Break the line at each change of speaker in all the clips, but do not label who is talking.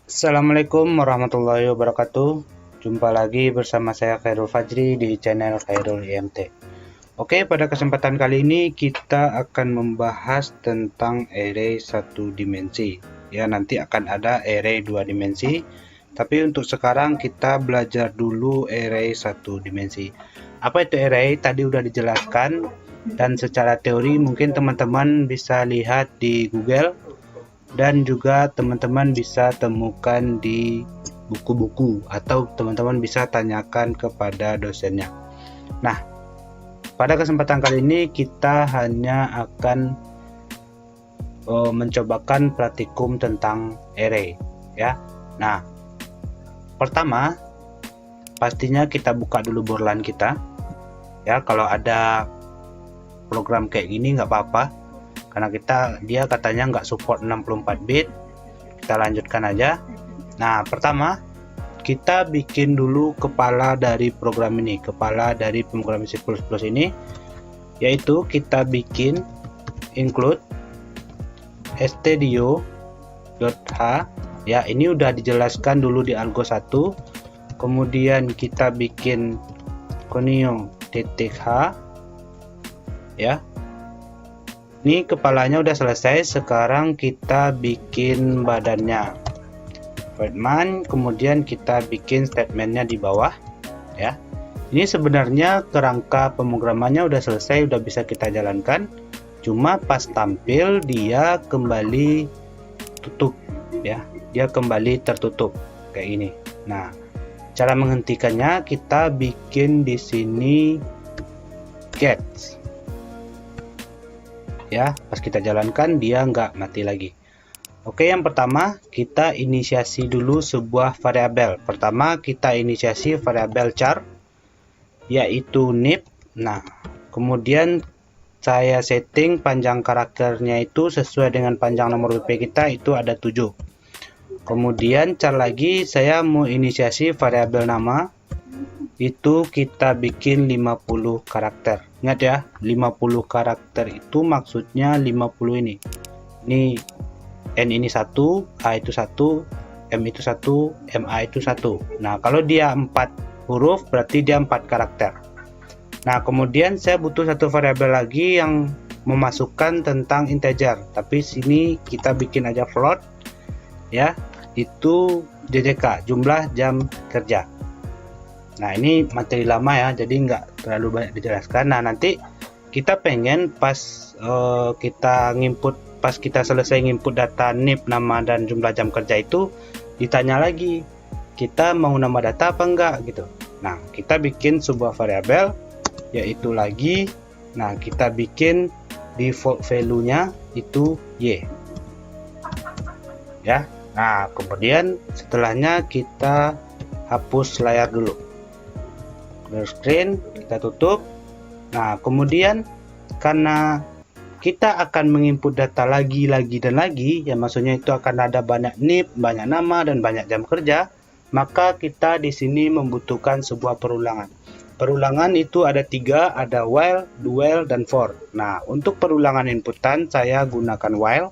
Assalamualaikum warahmatullahi wabarakatuh. Jumpa lagi bersama saya Khairul Fajri di channel Khairul IMT. Oke, pada kesempatan kali ini kita akan membahas tentang array satu dimensi. Ya, nanti akan ada array dua dimensi. Tapi untuk sekarang kita belajar dulu array satu dimensi. Apa itu array? Tadi udah dijelaskan, dan secara teori mungkin teman-teman bisa lihat di Google. Dan juga teman-teman bisa temukan di buku-buku atau teman-teman bisa tanyakan kepada dosennya. Nah, pada kesempatan kali ini kita hanya akan mencobakan praktikum tentang array ya. Nah, pertama pastinya kita buka dulu borlan kita ya. Kalau ada program kayak gini nggak apa-apa, karena dia katanya nggak support 64 bit. Kita lanjutkan aja. Nah, pertama kita bikin dulu kepala dari program ini, kepala dari pemrograman C++ ini, yaitu kita bikin include stdio.h ya. Ini udah dijelaskan dulu di algo 1. Kemudian kita bikin conio.h ya. Ini kepalanya udah selesai. Sekarang kita bikin badannya, voidman. Kemudian kita bikin statementnya di bawah ya. Ini sebenarnya kerangka pemrogramannya udah selesai, udah bisa kita jalankan. Cuma pas tampil dia kembali tutup ya. Dia kembali tertutup kayak ini. Nah, cara menghentikannya kita bikin di sini get ya. Pas kita jalankan dia nggak mati lagi. Oke, yang pertama kita inisiasi dulu sebuah variabel. Pertama kita inisiasi variabel char yaitu nib. Nah, kemudian saya setting panjang karakternya itu sesuai dengan panjang nomor WP kita, itu ada 7. Kemudian char lagi saya mau inisiasi variabel nama, itu kita bikin 50 karakter. Ingat ya, 50 karakter itu maksudnya 50 ini. Ini N ini 1, A itu 1, M itu 1, MA itu 1. Nah, kalau dia 4 huruf berarti dia 4 karakter. Nah, kemudian saya butuh satu variabel lagi yang memasukkan tentang integer. Tapi sini kita bikin aja float ya. Itu JJK, jumlah jam kerja. Nah, ini materi lama ya, jadi nggak terlalu banyak dijelaskan. Nah, nanti kita pengen pas kita selesai nginput data nib, nama dan jumlah jam kerja itu ditanya lagi kita mau nambah data apa enggak gitu. Nah, kita bikin sebuah variabel yaitu lagi. Nah, kita bikin default value-nya itu y ya. Nah, kemudian setelahnya kita hapus layar dulu, clear screen, kita tutup. Nah, kemudian karena kita akan menginput data lagi dan lagi ya, maksudnya itu akan ada banyak nib, banyak nama dan banyak jam kerja, maka kita di sini membutuhkan sebuah perulangan. Perulangan itu ada 3, ada while, do while, dan for. Nah, untuk perulangan inputan saya gunakan while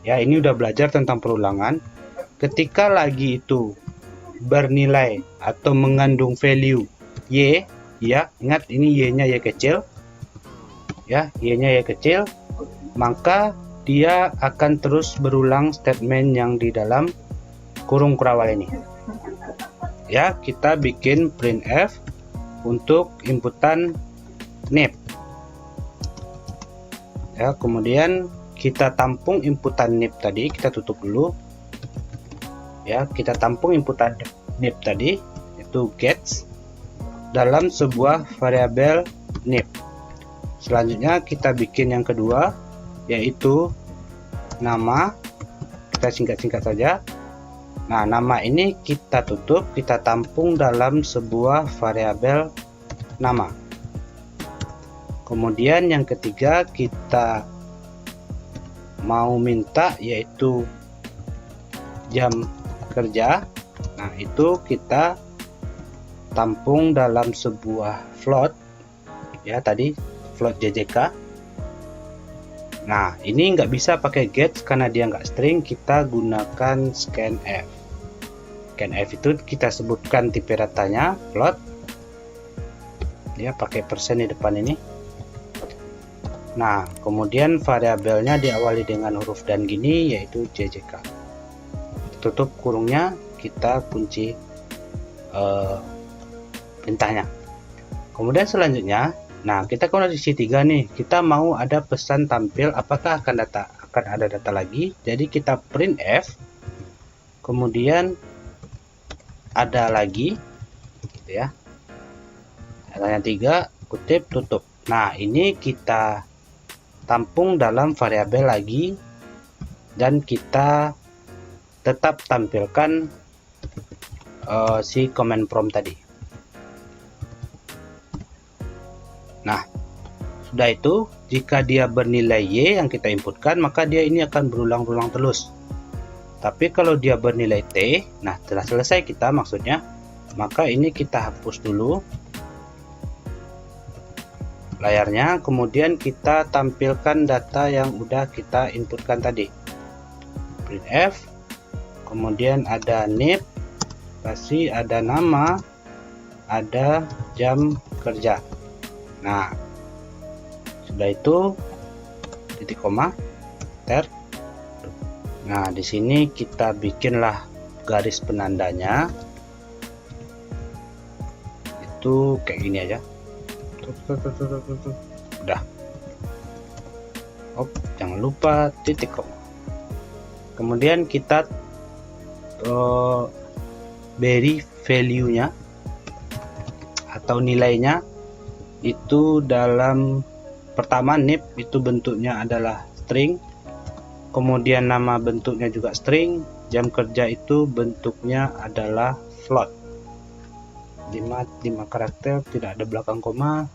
ya. Ini udah belajar tentang perulangan. Ketika lagi itu bernilai atau mengandung value y ya, ingat ini y-nya y kecil ya, y-nya y kecil, maka dia akan terus berulang statement yang di dalam kurung kurawal ini ya. Kita bikin printf untuk inputan nib ya. Kemudian kita tampung inputan nib tadi, kita tutup dulu ya. Kita tampung inputan nib tadi itu gets dalam sebuah variabel nib. Selanjutnya kita bikin yang kedua yaitu nama. Kita singkat-singkat saja. Nah, nama ini kita tutup, kita tampung dalam sebuah variabel nama. Kemudian yang ketiga kita mau minta yaitu jam kerja. Nah, itu kita tampung dalam sebuah float ya. Tadi float JJK. Nah, ini nggak bisa pakai get karena dia nggak string, kita gunakan scanf. Scanf itu kita sebutkan tipe datanya float, dia pakai persen di depan ini. Nah, kemudian variabelnya diawali dengan huruf dan gini, yaitu JJK. Tutup kurungnya, kita kunci perintahnya. Kemudian selanjutnya, nah kita kondisi 3 nih, kita mau ada pesan tampil, apakah akan ada data lagi. Jadi kita printf, kemudian ada lagi, gitu ya. Datanya 3, kutip, tutup. Nah, ini kita tampung dalam variabel lagi, dan kita tetap tampilkan si command prompt tadi. Nah, sudah itu, jika dia bernilai Y yang kita inputkan, maka dia ini akan berulang-ulang terus. Tapi kalau dia bernilai T, nah telah selesai kita maksudnya, maka ini kita hapus dulu layarnya, kemudian kita tampilkan data yang udah kita inputkan tadi. Printf, kemudian ada nip, kasih ada nama, ada jam kerja. Nah, sudah itu titik koma, enter. Nah, di sini kita bikinlah garis penandanya. Itu kayak gini aja. Udah. Oh, jangan lupa titik koma. Kemudian kita beri value-nya atau nilainya itu dalam pertama nip itu bentuknya adalah string, kemudian nama bentuknya juga string, jam kerja itu bentuknya adalah float, 5 karakter, tidak ada belakang koma.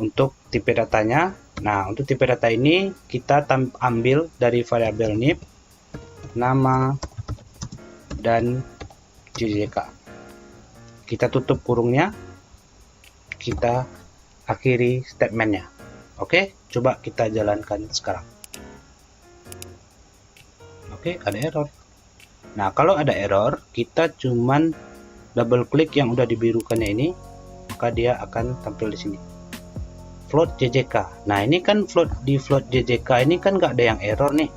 Untuk tipe datanya, nah untuk tipe data ini kita ambil dari variabel nip, nama, dan JJK. Kita tutup kurungnya, kita akhiri statementnya. Oke, coba kita jalankan sekarang. Oke, ada error. Nah, kalau ada error, kita cuman double klik yang udah dibirukannya ini, maka dia akan tampil di sini. Float JJK. Nah, ini kan di float JJK ini kan nggak ada yang error nih.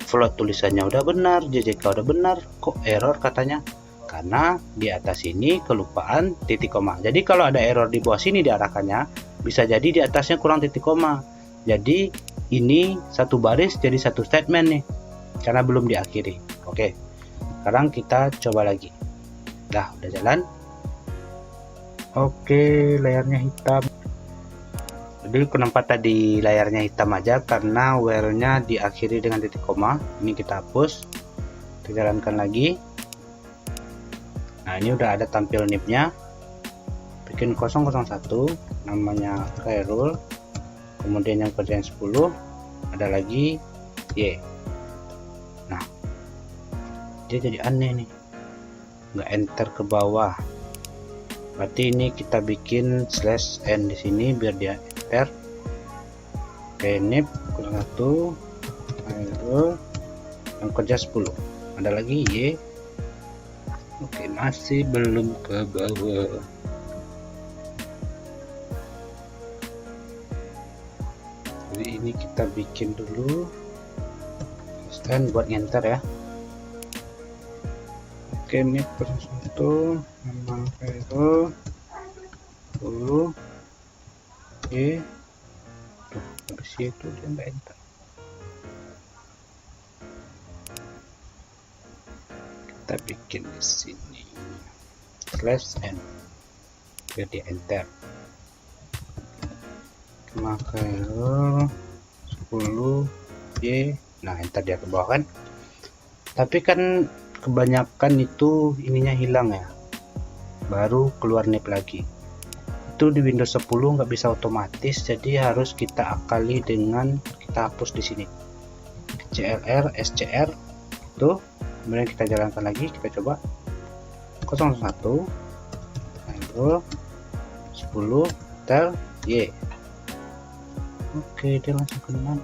Float tulisannya udah benar, JJK udah benar, kok error katanya? Karena di atas ini kelupaan titik koma. Jadi kalau ada error di bawah sini diarahkannya, bisa jadi di atasnya kurang titik koma. Jadi ini satu baris jadi satu statement nih, karena belum diakhiri. Oke, sekarang kita coba lagi. Udah jalan. Oke, layarnya hitam. Jadi kenapa tadi layarnya hitam aja? Karena while-nya diakhiri dengan titik koma. Ini kita hapus. Kita jalankan lagi. Nah, ini udah ada tampil nip-nya. Bikin 001, namanya Khairul. Kemudian yang kerjaan 10, ada lagi Y. Nah, dia jadi aneh nih, nggak enter ke bawah. Berarti ini kita bikin /n di sini biar dia enter. Oke, nip 01, Khairul, yang kerja 10, ada lagi Y. Oke, masih belum ke bawah. Jadi ini kita bikin dulu stand buat enter ya. Oke, ini persatu memang Khairul 10 Y. Tuh, habis itu dia nggak enter. Kita bikin di sini /n biar di enter. Maka 10 Y. Nah, enter dia ke bawah kan. Tapi kan kebanyakan itu ininya hilang ya, baru keluar nip lagi. Itu di Windows 10 nggak bisa otomatis, jadi harus kita akali dengan kita hapus di sini CLR SCR tuh. Kemudian kita jalankan lagi, kita coba 01 10 tel Y. Oke, dia langsung ke nama.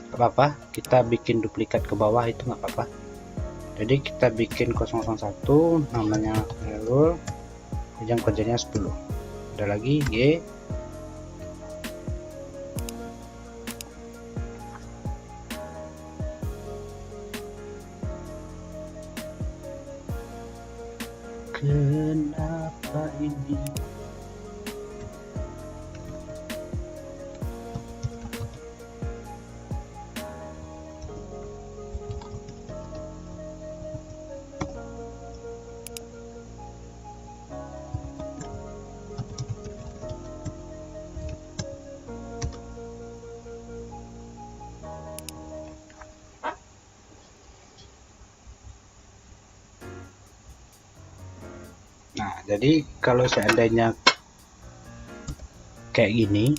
Gak apa-apa, kita bikin duplikat ke bawah itu nggak apa-apa. Jadi kita bikin 001 namanya error, jam kerjanya 10. Ada lagi Y. Kenapa ini? Nah, jadi kalau seandainya kayak gini,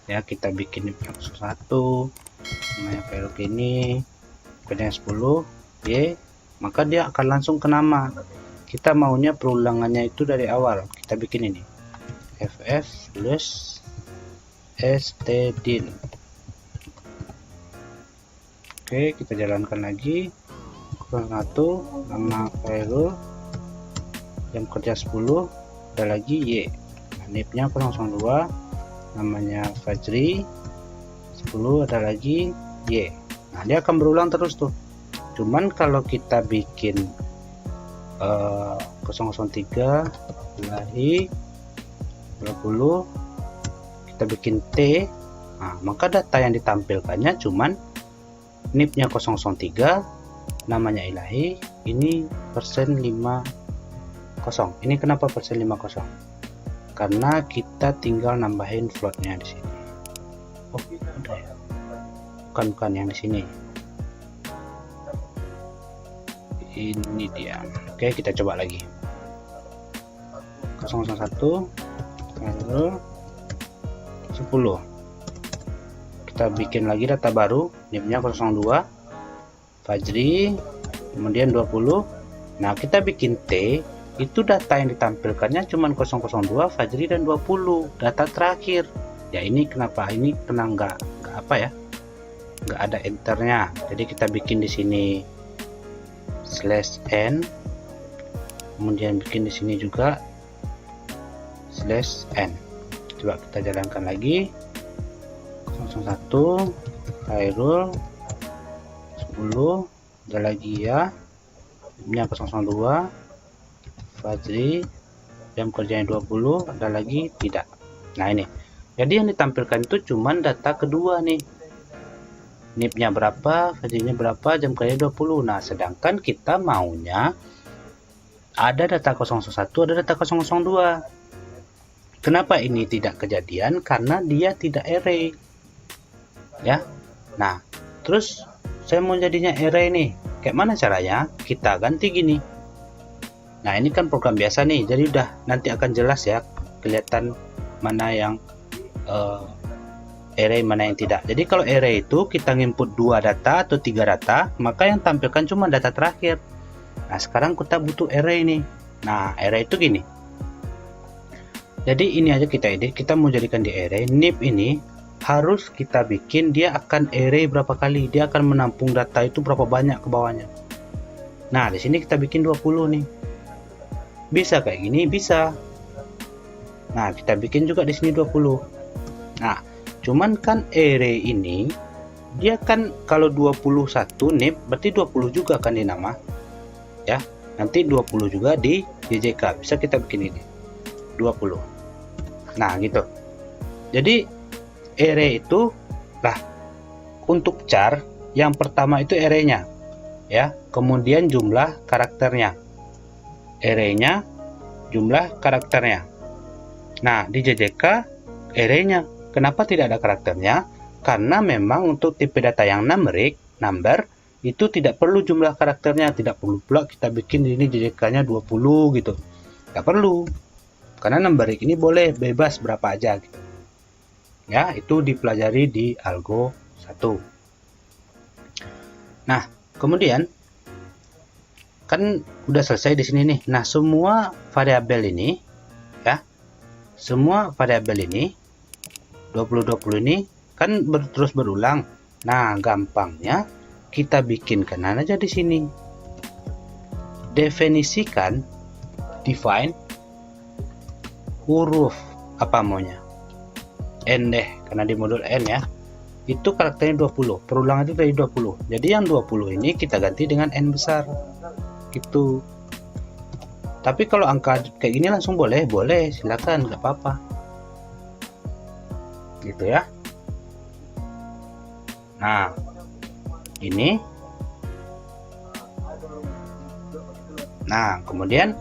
ya kita bikin satu, namanya velg ini, kerjanya 10, Y, maka dia akan langsung ke nama. Kita maunya perulangannya itu dari awal. Kita bikin ini, ff plus stdin. Oke, kita jalankan lagi. 1 nama velg, jam kerja 10, ada lagi Y. Nah, nipnya 002, namanya Fajri 10, ada lagi Y. Nah, dia akan berulang terus tuh. Cuman kalau kita bikin 003 Ilahi 20, kita bikin T, nah, maka data yang ditampilkannya cuman nipnya 003, namanya Ilahi, ini persen 50. Ini kenapa persen 50? Karena kita tinggal nambahin floatnya di sini. Oh, udah ya. Bukan yang di sini. Ini dia. Oke, kita coba lagi. 001 10. Kita bikin lagi data baru, nipnya 02 Fajri, kemudian 20. Nah, kita bikin T, itu data yang ditampilkannya cuma 002 Fajri dan 20, data terakhir. Ya, ini kenapa ini kena nggak apa ya, nggak ada enternya. Jadi kita bikin di sini /n, kemudian bikin di sini juga /n. Coba kita jalankan lagi. 01 Khairul 10, ada lagi ya, ini 002 Fajri, jam kerjanya 20, ada lagi tidak. Nah, ini jadi yang ditampilkan itu cuman data kedua nih, nipnya berapa, Fajrinya berapa, jam kerjanya 20. Nah, sedangkan kita maunya ada data 001, ada data 002. Kenapa ini tidak kejadian? Karena dia tidak array ya. Nah, terus saya mau jadinya array nih, kayak mana caranya? Kita ganti gini. Nah, ini kan program biasa nih, jadi udah nanti akan jelas ya, kelihatan mana yang array, mana yang tidak. Jadi kalau array itu kita input 2 data atau 3 data, maka yang tampilkan cuma data terakhir. Nah, sekarang kita butuh array nih. Nah, array itu gini. Jadi ini aja kita edit, kita mau jadikan di array. Nip ini harus kita bikin dia akan array berapa kali, dia akan menampung data itu berapa banyak ke bawahnya. Nah, di sini kita bikin 20 nih. Bisa kayak gini, bisa. Nah, kita bikin juga di sini 20. Nah, cuman kan array ini dia kan kalau 21 nip berarti 20 juga kan di nama. Ya, nanti 20 juga di JJK. Bisa kita bikin ini 20. Nah, gitu. Jadi array itu lah, untuk char yang pertama itu array-nya ya, kemudian jumlah karakternya, array-nya, jumlah karakternya. Nah, di JJK array-nya kenapa tidak ada karakternya? Karena memang untuk tipe data yang numeric, number, itu tidak perlu jumlah karakternya, tidak perlu pula kita bikin ini JJK-nya 20 gitu, nggak perlu, karena numeric ini boleh bebas berapa aja gitu. Ya, itu dipelajari di Algo 1. Nah, kemudian kan udah selesai di sini nih. Nah, semua variabel ini ya, semua variabel ini 20 ini kan terus berulang. Nah, gampangnya kita bikinkan aja di sini. Definisikan, define huruf apa maunya, n deh, karena di modul n ya. Itu karakternya 20, perulangan itu dari 20. Jadi yang 20 ini kita ganti dengan n besar. Gitu. Tapi kalau angka kayak gini langsung boleh, silakan, nggak apa-apa. Gitu ya. Nah, ini. Nah, kemudian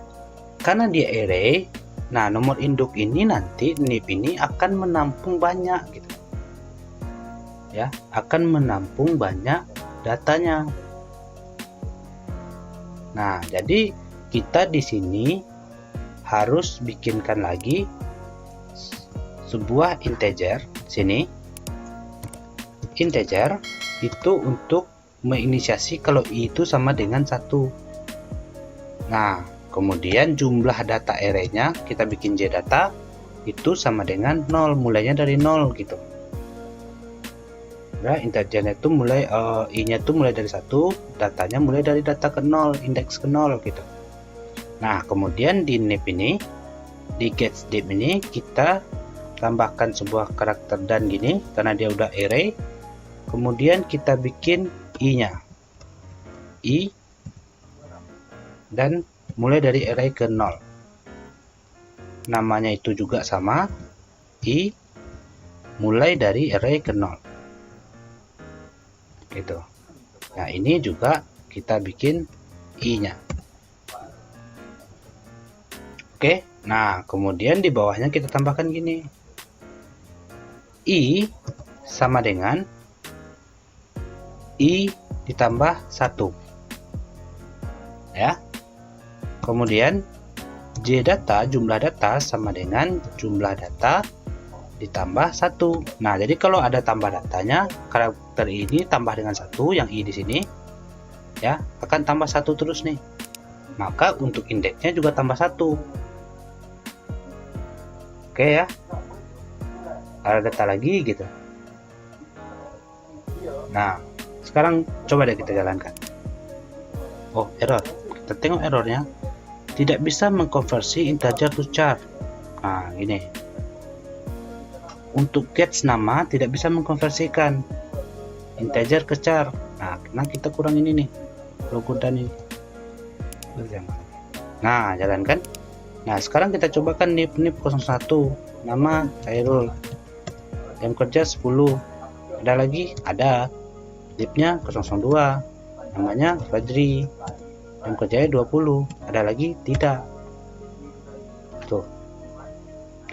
karena dia array, nah nomor induk ini nanti NIP ini akan menampung banyak gitu. Ya, akan menampung banyak datanya. Nah, jadi kita di sini harus bikinkan lagi sebuah integer sini. Integer itu untuk menginisiasi kalau i itu sama dengan 1. Nah, kemudian jumlah data array-nya kita bikin jdata itu sama dengan 0, mulainya dari 0 gitu. Ya, integernya itu mulai i-nya itu mulai dari 1, datanya mulai dari data ke 0, indeks ke 0 gitu. Nah, kemudian di NIP ini, di getDiv ini kita tambahkan sebuah karakter dan gini karena dia udah array. Kemudian kita bikin i-nya. I dan mulai dari array ke 0. Namanya itu juga sama, i mulai dari array ke 0. Gitu. Nah, ini juga kita bikin i-nya. Oke, nah kemudian di bawahnya kita tambahkan gini. I sama dengan i ditambah 1. Ya. Kemudian jdata, jumlah data sama dengan jumlah data ditambah 1. Nah, jadi kalau ada tambah datanya, karakter ini tambah dengan 1 yang i di sini ya, akan tambah 1 terus nih. Maka untuk indeksnya juga tambah 1. Oke ya. Ada data lagi gitu. Nah, sekarang coba deh kita jalankan. Oh, error. Kita tengok errornya. Tidak bisa mengkonversi integer to char. Nah, gini. Untuk gets nama tidak bisa mengkonversikan integer ke char. Nah, karena kita kurang ini nih. Logo dan ini. Nah, jalankan. Nah, sekarang kita cobakan NIP 01. Nama Cairul. Jam kerja 10. Ada lagi? Ada. NIP-nya 002. Namanya Fajri. Jam kerjanya 20. Ada lagi? Tidak. Tuh.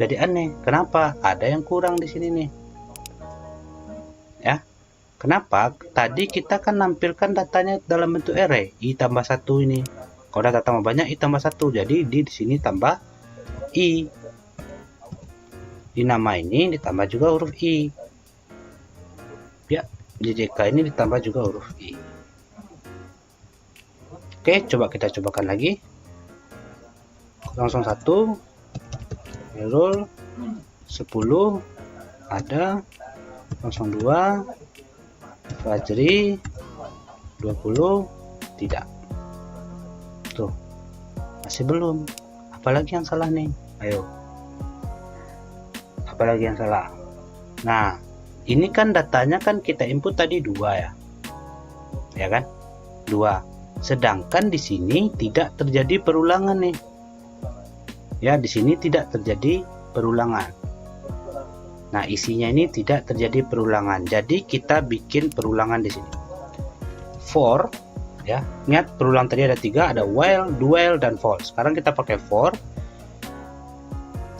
Jadi aneh. Kenapa? Ada yang kurang di sini nih. Ya. Kenapa? Tadi kita kan nampilkan datanya dalam bentuk array. I tambah 1 ini. Kalau data tambah banyak, i tambah 1. Jadi di sini tambah i. Di nama ini ditambah juga huruf i. Ya, di JK ini ditambah juga huruf i. Oke, coba kita cobakan lagi. 01 error 10 ada 02 Fajri 20 tidak. Tuh, masih belum. Apalagi yang salah nih? Ayo. Apalagi yang salah? Nah, ini kan datanya kan kita input tadi 2 ya. Ya kan? 2. Sedangkan di sini tidak terjadi perulangan nih. Ya, di sini tidak terjadi perulangan. Nah, isinya ini tidak terjadi perulangan. Jadi kita bikin perulangan di sini. For ya, ingat perulang tadi ada 3, ada while, do while dan for. Sekarang kita pakai for.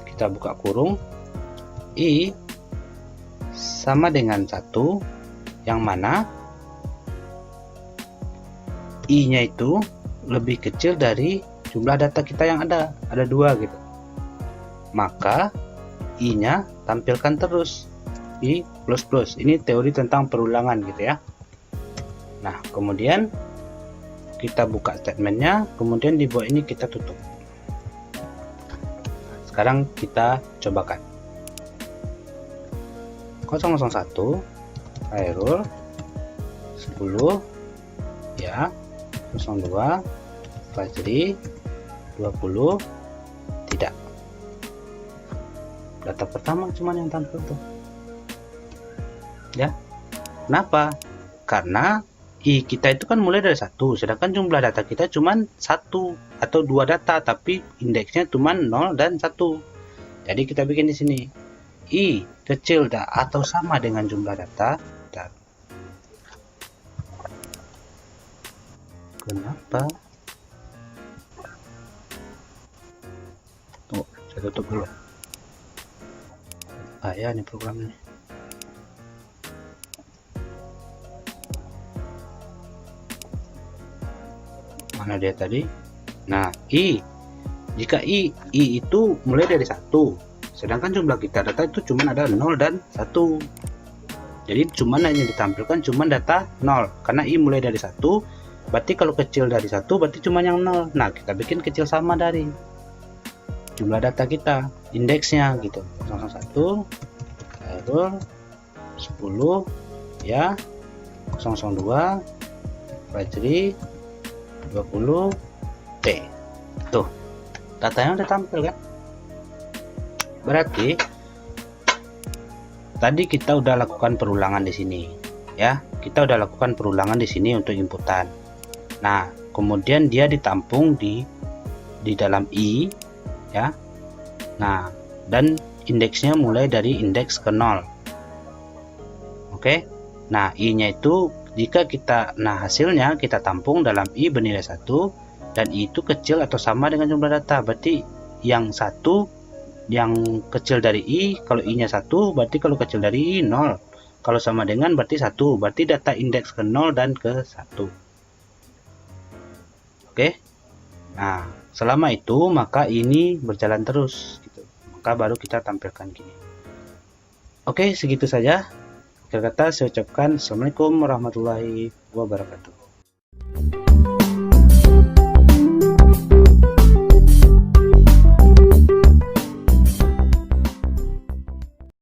Kita buka kurung. I sama dengan 1 yang mana i-nya itu lebih kecil dari jumlah data kita yang ada 2 gitu. Maka i-nya tampilkan terus i plus plus. Ini teori tentang perulangan gitu ya. Nah, kemudian kita buka statementnya, kemudian di bawah ini kita tutup. Sekarang kita cobakan. 001 Khairul, 10 ya, 02 Fajri, 20 tidak. Data pertama cuman yang tampil tuh ya. Kenapa? Karena I kita itu kan mulai dari 1, sedangkan jumlah data kita cuman 1 atau 2 data, tapi indeksnya cuman 0 dan 1. Jadi kita bikin di sini I kecil atau sama dengan jumlah data. Kenapa? Tuh, saya tutup dulu. Ya ini programnya. Mana dia tadi? Nah, jika I itu mulai dari 1, sedangkan jumlah kita data itu cuma ada 0 dan 1. Jadi cuman hanya ditampilkan cuman data 0, karena I mulai dari 1, berarti kalau kecil dari 1 berarti cuma yang 0. Nah, kita bikin kecil sama dari jumlah data kita, indeksnya gitu. 01 Khairul, 10 ya, 002 Fajri, 20 T. Tuh, datanya udah tampil kan? Berarti tadi kita udah lakukan perulangan di sini ya. Kita udah lakukan perulangan di sini untuk inputan. Nah, kemudian dia ditampung di dalam I ya. Nah, dan indeksnya mulai dari indeks ke 0. Oke. Nah, I-nya itu jika kita hasilnya kita tampung dalam I bernilai 1 dan I itu kecil atau sama dengan jumlah data. Berarti yang 1 yang kecil dari I, kalau I-nya 1 berarti kalau kecil dari I 0. Kalau sama dengan berarti 1. Berarti data indeks ke 0 dan ke 1. Oke. Nah, selama itu maka ini berjalan terus gitu. Maka baru kita tampilkan gini. Oke, segitu saja. Akhir kata saya ucapkan Assalamualaikum warahmatullahi wabarakatuh.